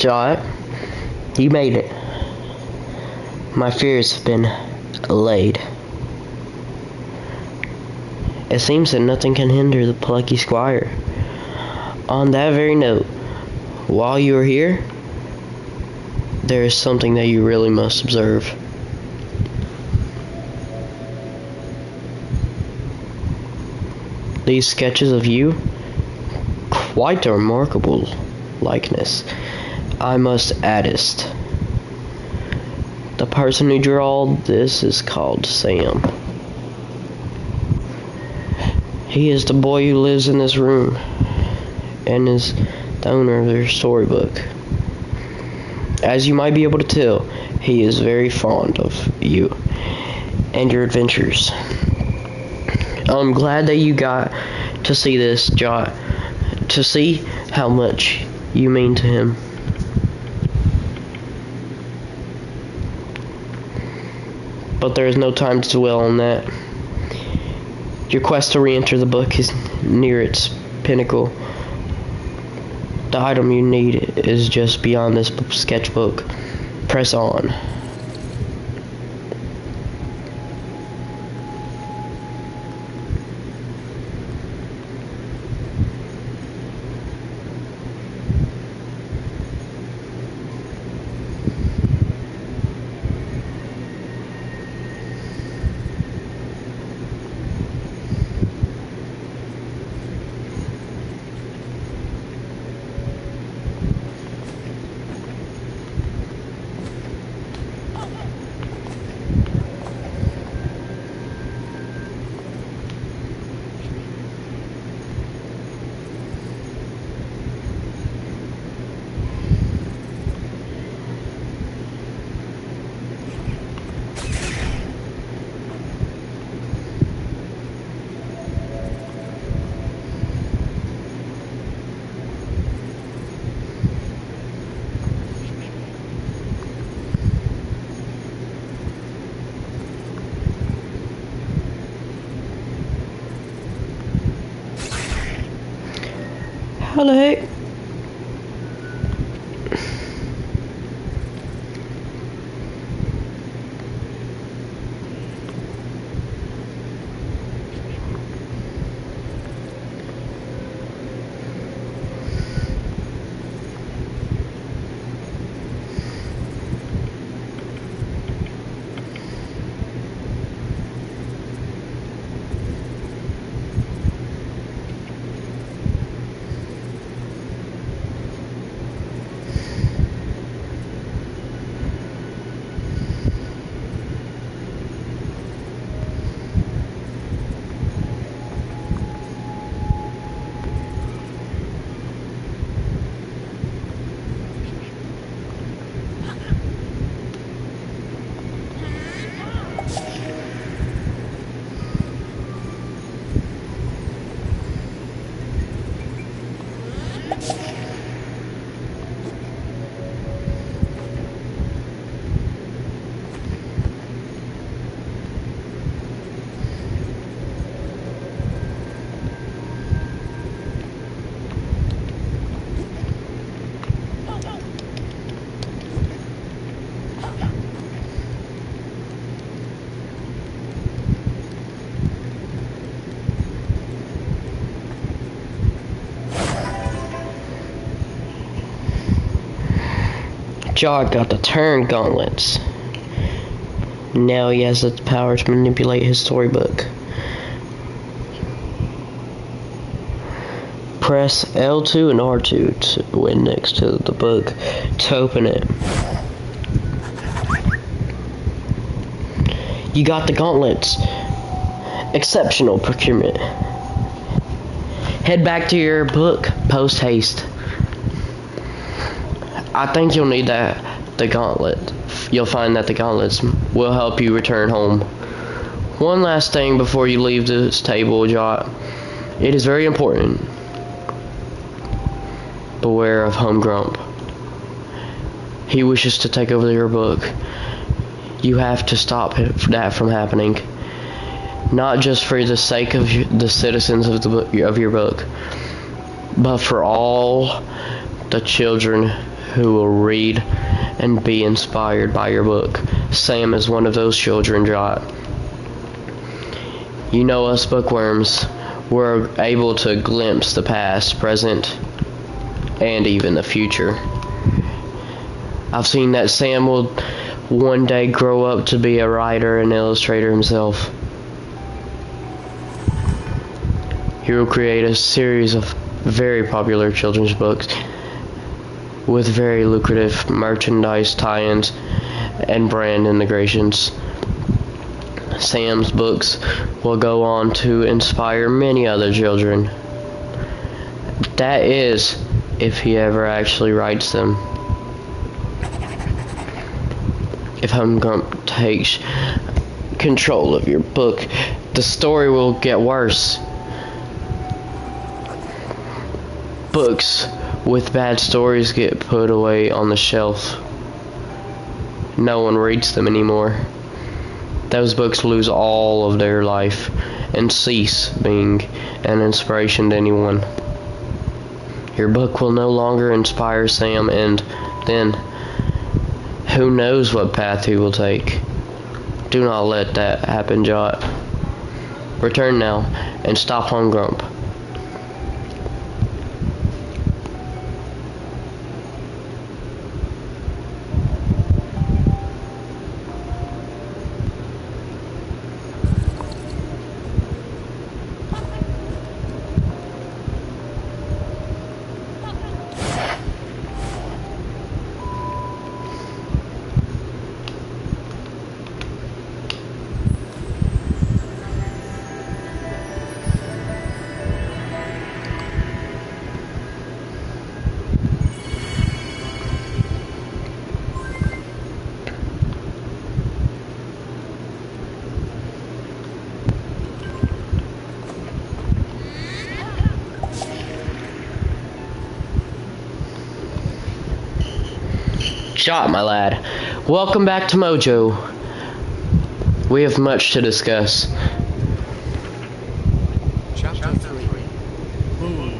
Speaker 1: Jot, you made it. My fears have been allayed. It seems that nothing can hinder the Plucky Squire. On that very note, while you are here, there is something that you really must observe. These sketches of you, quite a remarkable likeness. I must attest. The person who drew all this is called Sam. He is the boy who lives in this room and is the owner of their storybook. As you might be able to tell, he is very fond of you and your adventures. I'm glad that you got to see this, Jot, to see how much you mean to him. But there is no time to dwell on that. Your quest to re-enter the book is near its pinnacle. The item you need is just beyond this sketchbook. Press on. How the heck? Jot got the turn gauntlets. Now he has the power to manipulate his storybook. Press L2 and R2 to win next to the book to open it. You got the gauntlets. Exceptional procurement. Head back to your book post haste. I think you'll need the gauntlet. You'll find that the gauntlets will help you return home. One last thing before you leave this table, Jot. It is very important. Beware of Home Grump. He wishes to take over your book. You have to stop that from happening. Not just for the sake of the citizens of your book, but for all the children who will read and be inspired by your book. Sam is one of those children, Jot. You know us bookworms, we're able to glimpse the past, present, and even the future. I've seen that Sam will one day grow up to be a writer and illustrator himself. He will create a series of very popular children's books with very lucrative merchandise tie-ins and brand integrations. Sam's books will go on to inspire many other children. That is, if he ever actually writes them. If Humgrump takes control of your book, the story will get worse. Books with bad stories get put away on the shelf. No one reads them anymore. Those books lose all of their life and cease being an inspiration to anyone. Your book will no longer inspire Sam, and then who knows what path he will take. Do not let that happen, Jot. Return now and stop Humgrump. Jot, my lad, welcome back to Mojo. We have much to discuss.
Speaker 2: Chapter 3. Moon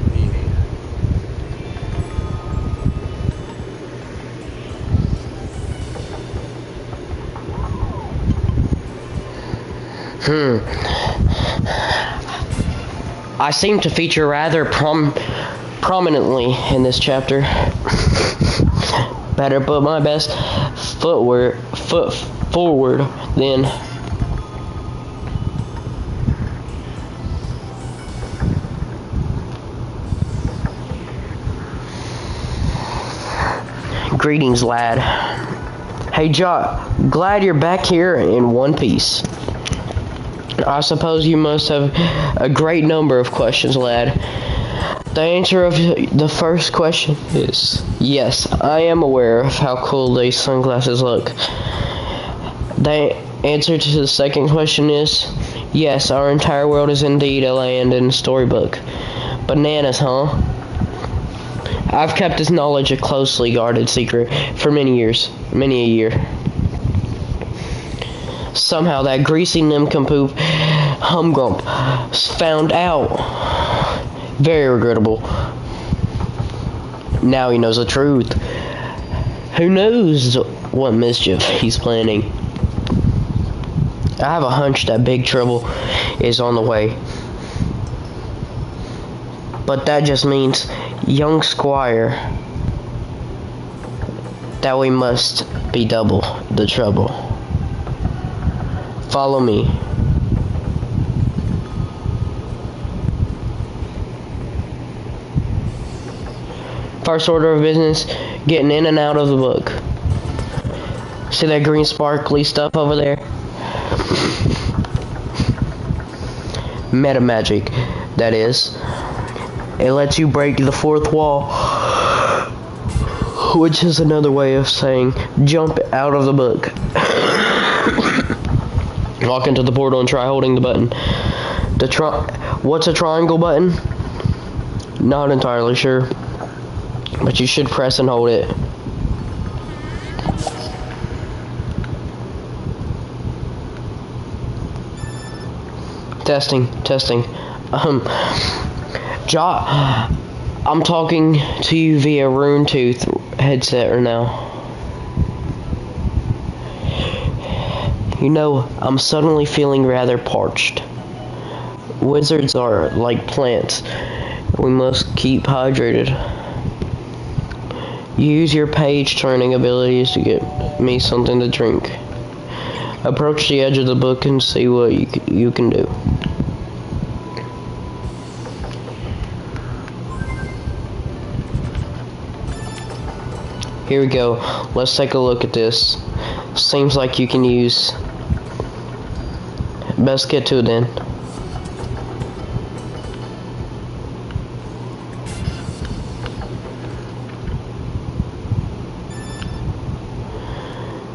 Speaker 1: I seem to feature rather prominently in this chapter. Better put my best foot forward then. Greetings, lad. Hey, Jot, glad you're back here in one piece. I suppose you must have a great number of questions, lad. The answer of the first question is yes, I am aware of how cool these sunglasses look. The answer to the second question is yes, our entire world is indeed a land in a storybook. Bananas, huh? I've kept this knowledge a closely guarded secret for many years, many a year. Somehow that greasy nincompoop Humgrump found out. Very regrettable. Now he knows the truth. Who knows what mischief he's planning? I have a hunch that big trouble is on the way. But that just means, young Squire, that we must be double the trouble. Follow me. First order of business, getting in and out of the book. See that green sparkly stuff over there? Meta magic, that is. It lets you break the fourth wall, which is another way of saying jump out of the book. Walk into the portal and try holding the button. What's a triangle button? Not entirely sure. But you should press and hold it. Testing. Jot, I'm talking to you via Rune Tooth headset right now. You know, I'm suddenly feeling rather parched. Wizards are like plants. We must keep hydrated. Use your page turning abilities to get me something to drink. Approach the edge of the book and see what you can do. Here we go. Let's take a look at this. Seems like you can use... Best get to it then.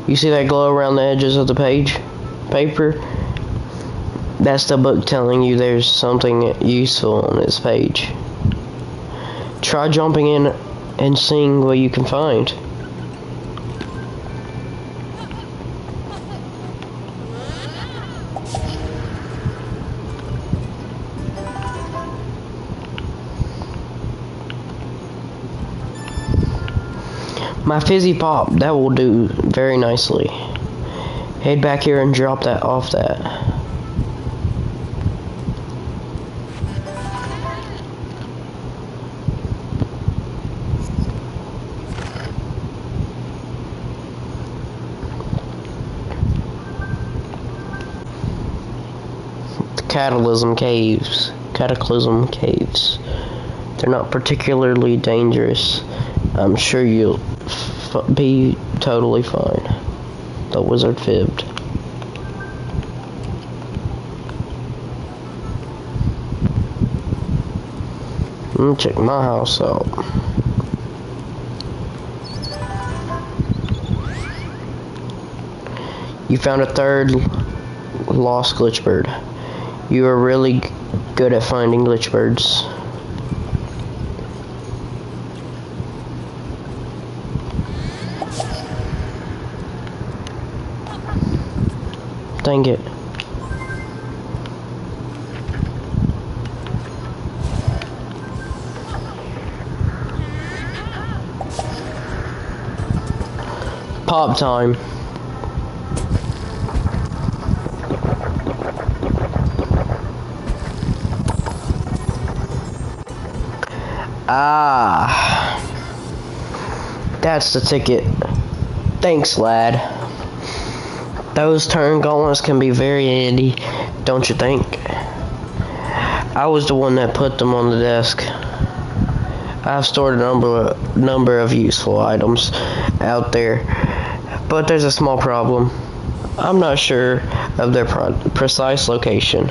Speaker 1: You see that glow around the edges of the paper? That's the book telling you there's something useful on this page. Try jumping in and seeing what you can find. My fizzy pop, that will do very nicely. Head back here and drop that off that. Cataclysm caves. They're not particularly dangerous. I'm sure you'll be totally fine. The wizard fibbed. Check my house out. You found a third lost glitch bird. You are really good at finding glitch birds. Dang it. Pop time. Ah, that's the ticket. Thanks, lad. Those turn gauntlets can be very handy, don't you think? I was the one that put them on the desk. I've stored a number of useful items out there, but there's a small problem. I'm not sure of their precise location.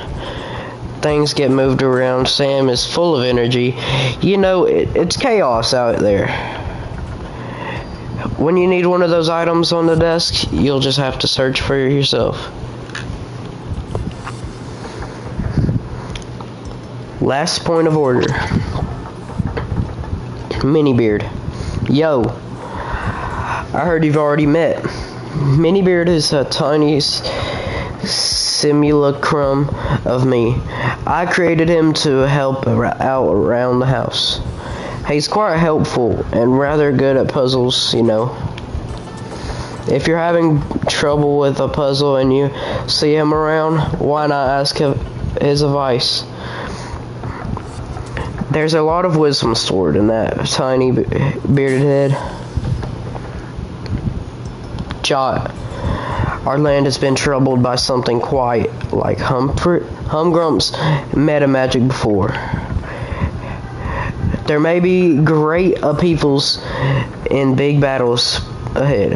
Speaker 1: Things get moved around. Sam is full of energy. You know, it's chaos out there. When you need one of those items on the desk, you'll just have to search for it yourself. Last point of order. Minibeard. Yo. I heard you've already met. Minibeard is a tiny simulacrum of me. I created him to help out around the house. He's quite helpful and rather good at puzzles, you know. If you're having trouble with a puzzle and you see him around, why not ask his advice? There's a lot of wisdom stored in that tiny bearded head. Jot. Our land has been troubled by something quite like Humgrump's meta magic before. There may be great upheavals in big battles ahead,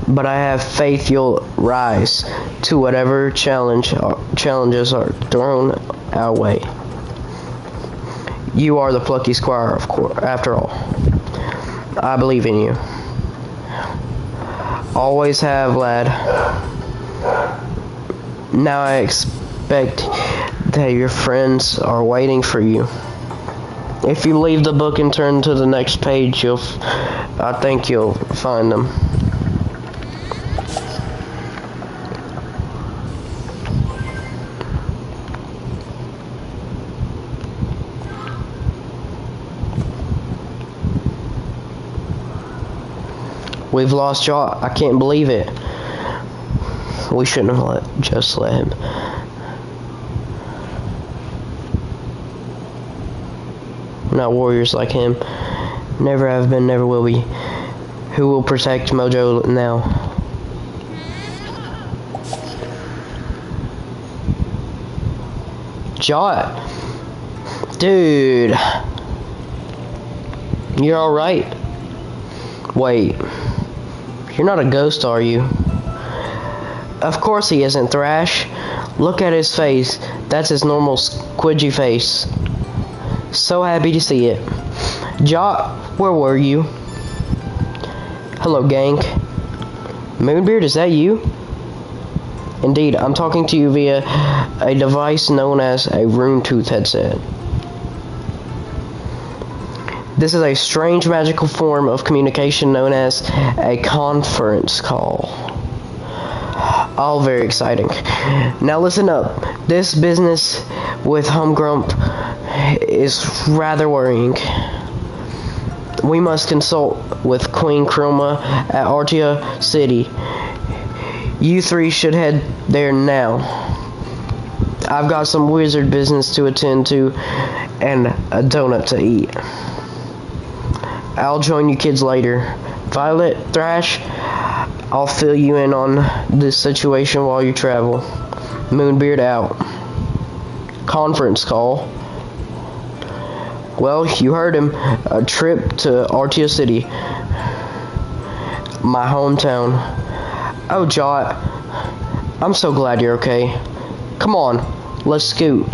Speaker 1: but I have faith you'll rise to whatever challenges are thrown our way. You are the Plucky Squire, of course, after all. I believe in you. Always have, lad. Now I expect that your friends are waiting for you. If you leave the book and turn to the next page, I think you'll find them. We've lost Jot. I can't believe it. We shouldn't have just let him. We're not warriors like him. Never have been, never will be. Who will protect Mojo now? Jot. Dude. You're alright. Wait. You're not a ghost, are you? Of course he isn't, Thrash. Look at his face. That's his normal squidgy face. So happy to see it. Jot, where were you? Hello, gang. Moonbeard, is that you? Indeed, I'm talking to you via a device known as a rune tooth headset. This is a strange magical form of communication known as a conference call. All very exciting. Now listen up. This business with Humgrump is rather worrying. We must consult with Queen Chroma at Artia City. You three should head there now. I've got some wizard business to attend to and a donut to eat. I'll join you kids later. Violet, Thrash, I'll fill you in on this situation while you travel. Moonbeard out. Conference call. Well, you heard him. A trip to Artia City. My hometown. Oh, Jot. I'm so glad you're okay. Come on, let's scoot.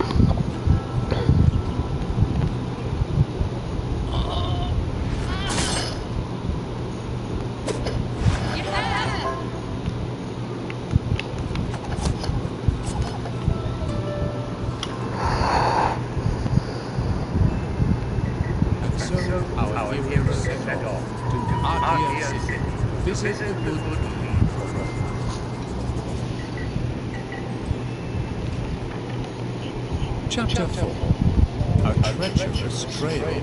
Speaker 2: Our heroes set off to Artia City to visit the good king. Chapter 4. A treacherous trail.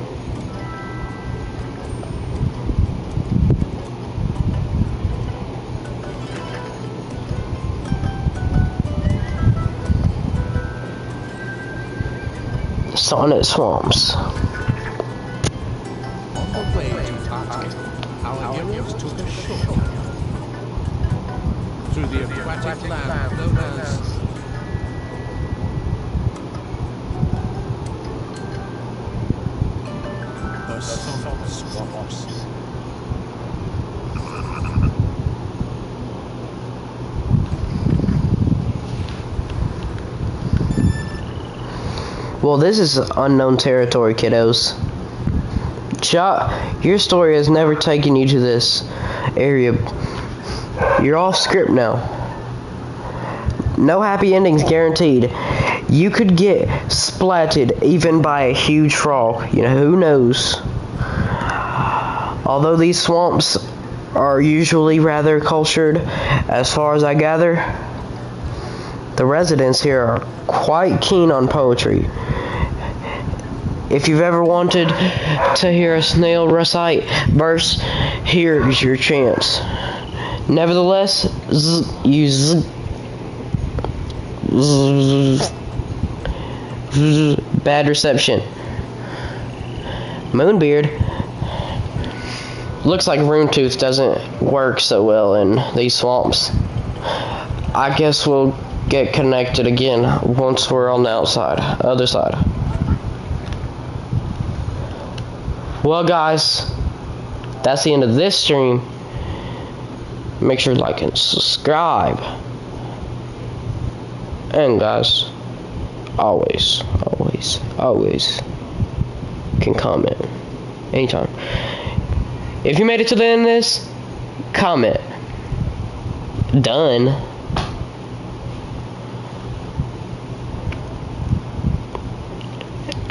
Speaker 1: Sonnet Swamps.
Speaker 2: On the way to Artia, our heroes took a shortcut through the aquatic land known as the Sonnet Swamps.
Speaker 1: Well, this is unknown territory, kiddos. Jot, your story has never taken you to this area. You're off script now. No happy endings guaranteed. You could get splatted even by a huge frog. You know, who knows? Although these swamps are usually rather cultured, as far as I gather, the residents here are quite keen on poetry. If you've ever wanted to hear a snail recite verse, here's your chance. Nevertheless, bad reception. Moonbeard. Looks like Runetooth doesn't work so well in these swamps. I guess we'll get connected again once we're on the other side. Well, guys, that's the end of this stream. Make sure to like and subscribe. And guys, always can comment anytime. If you made it to the end of this, comment. Done.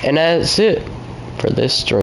Speaker 1: And that's it for this stream.